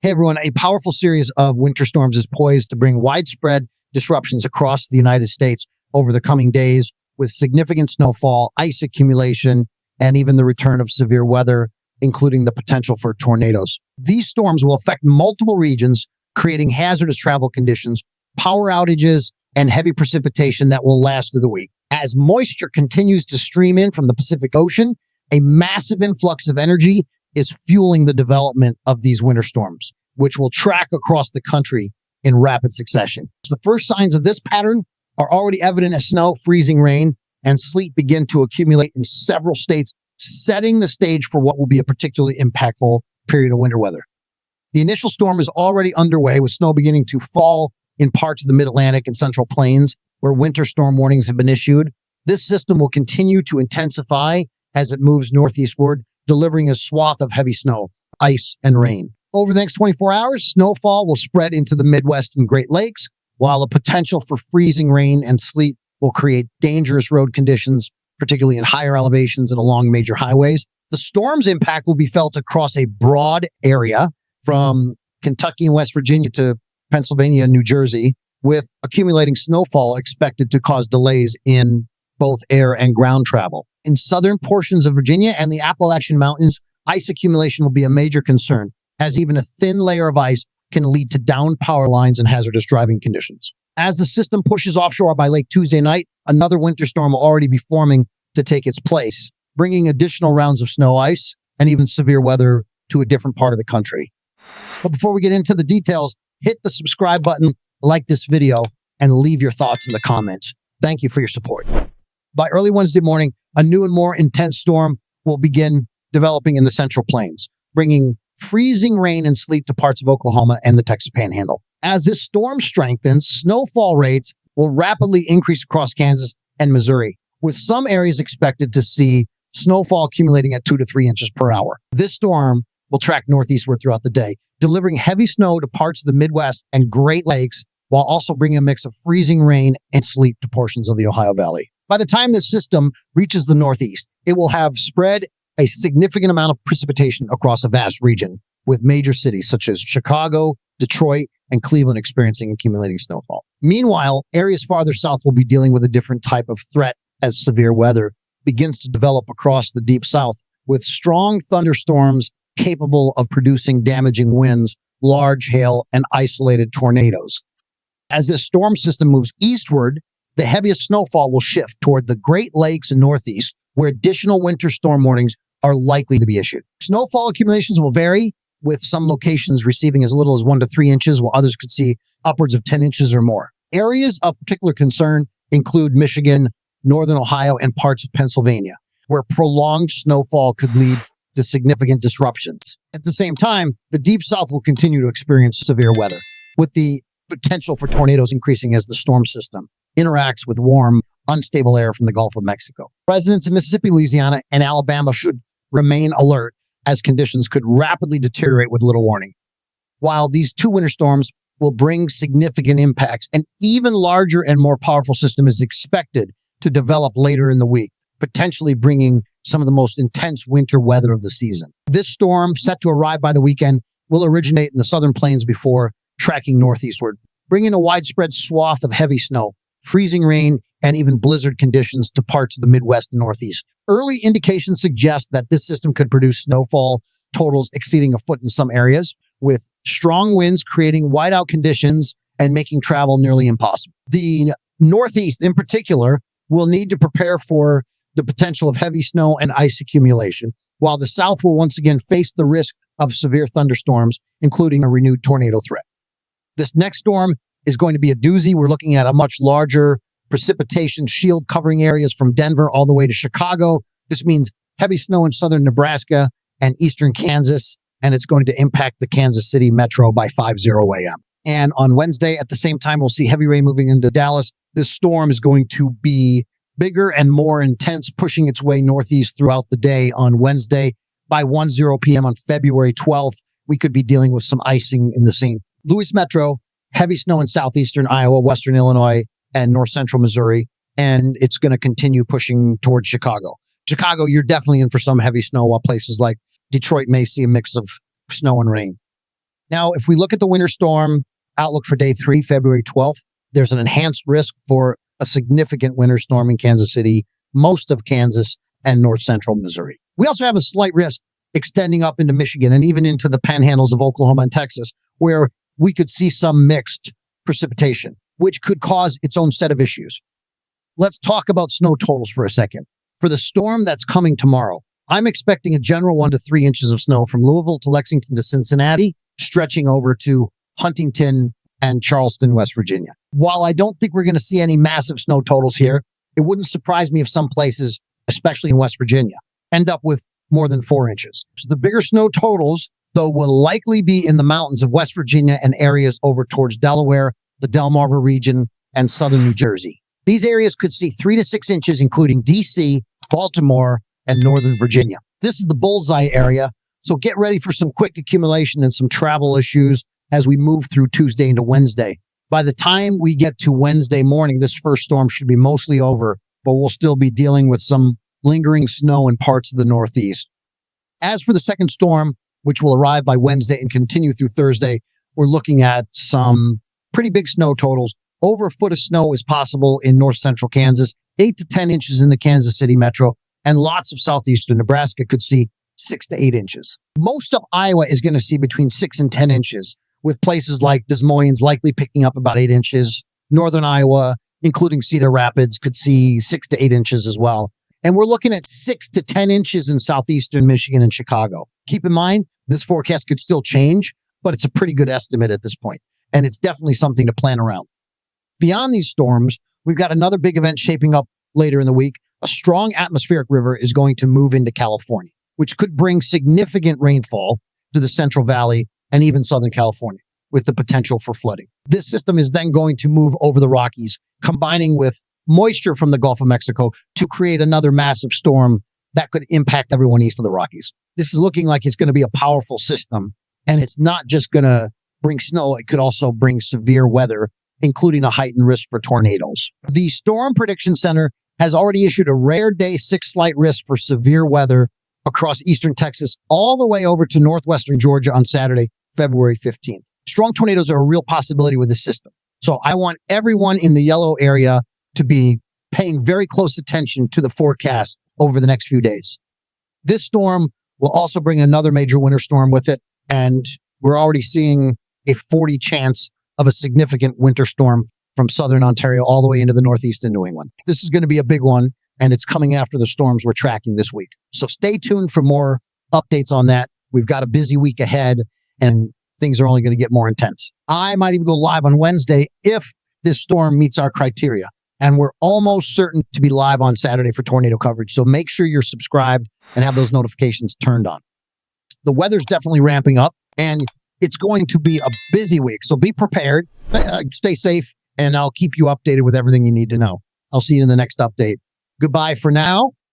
Hey everyone, a powerful series of winter storms is poised to bring widespread disruptions across the United States over the coming days, with significant snowfall, ice accumulation, and even the return of severe weather, including the potential for tornadoes. These storms will affect multiple regions, creating hazardous travel conditions, power outages, and heavy precipitation that will last through the week. As moisture continues to stream in from the Pacific Ocean, a massive influx of energy is fueling the development of these winter storms, which will track across the country in rapid succession. The first signs of this pattern are already evident as snow, freezing rain, and sleet begin to accumulate in several states, setting the stage for what will be a particularly impactful period of winter weather. The initial storm is already underway, with snow beginning to fall in parts of the mid-Atlantic and central plains where winter storm warnings have been issued. This system will continue to intensify as it moves northeastward, delivering a swath of heavy snow, ice, and rain. Over the next 24 hours, snowfall will spread into the Midwest and Great Lakes, while the potential for freezing rain and sleet will create dangerous road conditions, particularly in higher elevations and along major highways. The storm's impact will be felt across a broad area from Kentucky and West Virginia to Pennsylvania and New Jersey, with accumulating snowfall expected to cause delays in both air and ground travel. In southern portions of Virginia and the Appalachian Mountains, ice accumulation will be a major concern, as even a thin layer of ice can lead to downed power lines and hazardous driving conditions. As the system pushes offshore by late Tuesday night, another winter storm will already be forming to take its place, bringing additional rounds of snow, ice, and even severe weather to a different part of the country. But before we get into the details, hit the subscribe button, like this video, and leave your thoughts in the comments. Thank you for your support. By early Wednesday morning, a new and more intense storm will begin developing in the Central Plains, bringing freezing rain and sleet to parts of Oklahoma and the Texas Panhandle. As this storm strengthens, snowfall rates will rapidly increase across Kansas and Missouri, with some areas expected to see snowfall accumulating at 2 to 3 inches per hour. This storm will track northeastward throughout the day, delivering heavy snow to parts of the Midwest and Great Lakes, while also bringing a mix of freezing rain and sleet to portions of the Ohio Valley. By the time this system reaches the Northeast, it will have spread a significant amount of precipitation across a vast region, with major cities such as Chicago, Detroit, and Cleveland experiencing accumulating snowfall. Meanwhile, areas farther south will be dealing with a different type of threat as severe weather begins to develop across the deep south, with strong thunderstorms capable of producing damaging winds, large hail, and isolated tornadoes. As this storm system moves eastward, the heaviest snowfall will shift toward the Great Lakes and Northeast, where additional winter storm warnings are likely to be issued. Snowfall accumulations will vary, with some locations receiving as little as 1 to 3 inches, while others could see upwards of 10 inches or more. Areas of particular concern include Michigan, northern Ohio, and parts of Pennsylvania, where prolonged snowfall could lead to significant disruptions. At the same time, the Deep South will continue to experience severe weather, with the potential for tornadoes increasing as the storm system interacts with warm, unstable air from the Gulf of Mexico. Residents in Mississippi, Louisiana, and Alabama should remain alert, as conditions could rapidly deteriorate with little warning. While these two winter storms will bring significant impacts, an even larger and more powerful system is expected to develop later in the week, potentially bringing some of the most intense winter weather of the season. This storm, set to arrive by the weekend, will originate in the southern plains before tracking northeastward, bringing a widespread swath of heavy snow, freezing rain, and even blizzard conditions to parts of the Midwest and Northeast. Early indications suggest that this system could produce snowfall totals exceeding a foot in some areas, with strong winds creating whiteout conditions and making travel nearly impossible. The Northeast, in particular, will need to prepare for the potential of heavy snow and ice accumulation, while the South will once again face the risk of severe thunderstorms, including a renewed tornado threat. This next storm is going to be a doozy. We're looking at a much larger precipitation shield covering areas from Denver all the way to Chicago. This means heavy snow in southern Nebraska and eastern Kansas, and it's going to impact the Kansas City metro by 5:00 a.m. And on Wednesday, at the same time, we'll see heavy rain moving into Dallas. This storm is going to be bigger and more intense, pushing its way northeast throughout the day on Wednesday. By 1:00 p.m. on February 12th, we could be dealing with some icing in the St. Louis metro, heavy snow in southeastern Iowa, western Illinois, and north central Missouri, and it's going to continue pushing towards Chicago. Chicago, you're definitely in for some heavy snow, while places like Detroit may see a mix of snow and rain. Now, if we look at the winter storm outlook for day 3, February 12th, there's an enhanced risk for a significant winter storm in Kansas City, most of Kansas, and north central Missouri. We also have a slight risk extending up into Michigan and even into the panhandles of Oklahoma and Texas, where we could see some mixed precipitation, which could cause its own set of issues. Let's talk about snow totals for a second. For the storm that's coming tomorrow, I'm expecting a general 1 to 3 inches of snow from Louisville to Lexington to Cincinnati, stretching over to Huntington and Charleston, West Virginia. While I don't think we're going to see any massive snow totals here, it wouldn't surprise me if some places, especially in West Virginia, end up with more than 4 inches. So the bigger snow totals, though, will likely be in the mountains of West Virginia and areas over towards Delaware, the Delmarva region, and southern New Jersey. These areas could see 3 to 6 inches, including D.C., Baltimore, and northern Virginia. This is the bullseye area, so get ready for some quick accumulation and some travel issues as we move through Tuesday into Wednesday. By the time we get to Wednesday morning, this first storm should be mostly over, but we'll still be dealing with some lingering snow in parts of the Northeast. As for the second storm, which will arrive by Wednesday and continue through Thursday, we're looking at some pretty big snow totals. Over a foot of snow is possible in north central Kansas, 8 to 10 inches in the Kansas City metro, and lots of southeastern Nebraska could see 6 to 8 inches. Most of Iowa is going to see between 6 and 10 inches, with places like Des Moines likely picking up about 8 inches. Northern Iowa, including Cedar Rapids, could see 6 to 8 inches as well. And we're looking at 6 to 10 inches in southeastern Michigan and Chicago. Keep in mind, this forecast could still change, but it's a pretty good estimate at this point, and it's definitely something to plan around. Beyond these storms, we've got another big event shaping up later in the week. A strong atmospheric river is going to move into California, which could bring significant rainfall to the Central Valley and even Southern California, with the potential for flooding. This system is then going to move over the Rockies, combining with moisture from the Gulf of Mexico to create another massive storm that could impact everyone east of the Rockies. This is looking like it's going to be a powerful system, and it's not just going to bring snow, it could also bring severe weather, including a heightened risk for tornadoes. The Storm Prediction Center has already issued a rare day 6 slight risk for severe weather across eastern Texas, all the way over to northwestern Georgia on Saturday, February 15th. Strong tornadoes are a real possibility with this system. So I want everyone in the yellow area to be paying very close attention to the forecast over the next few days. This storm will also bring another major winter storm with it, and we're already seeing a 40 chance of a significant winter storm from southern Ontario all the way into the northeast and New England. This is going to be a big one, and it's coming after the storms we're tracking this week. So stay tuned for more updates on that. We've got a busy week ahead, and things are only going to get more intense. I might even go live on Wednesday if this storm meets our criteria. And we're almost certain to be live on Saturday for tornado coverage. So make sure you're subscribed and have those notifications turned on. The weather's definitely ramping up, and it's going to be a busy week. So be prepared, stay safe, and I'll keep you updated with everything you need to know. I'll see you in the next update. Goodbye for now.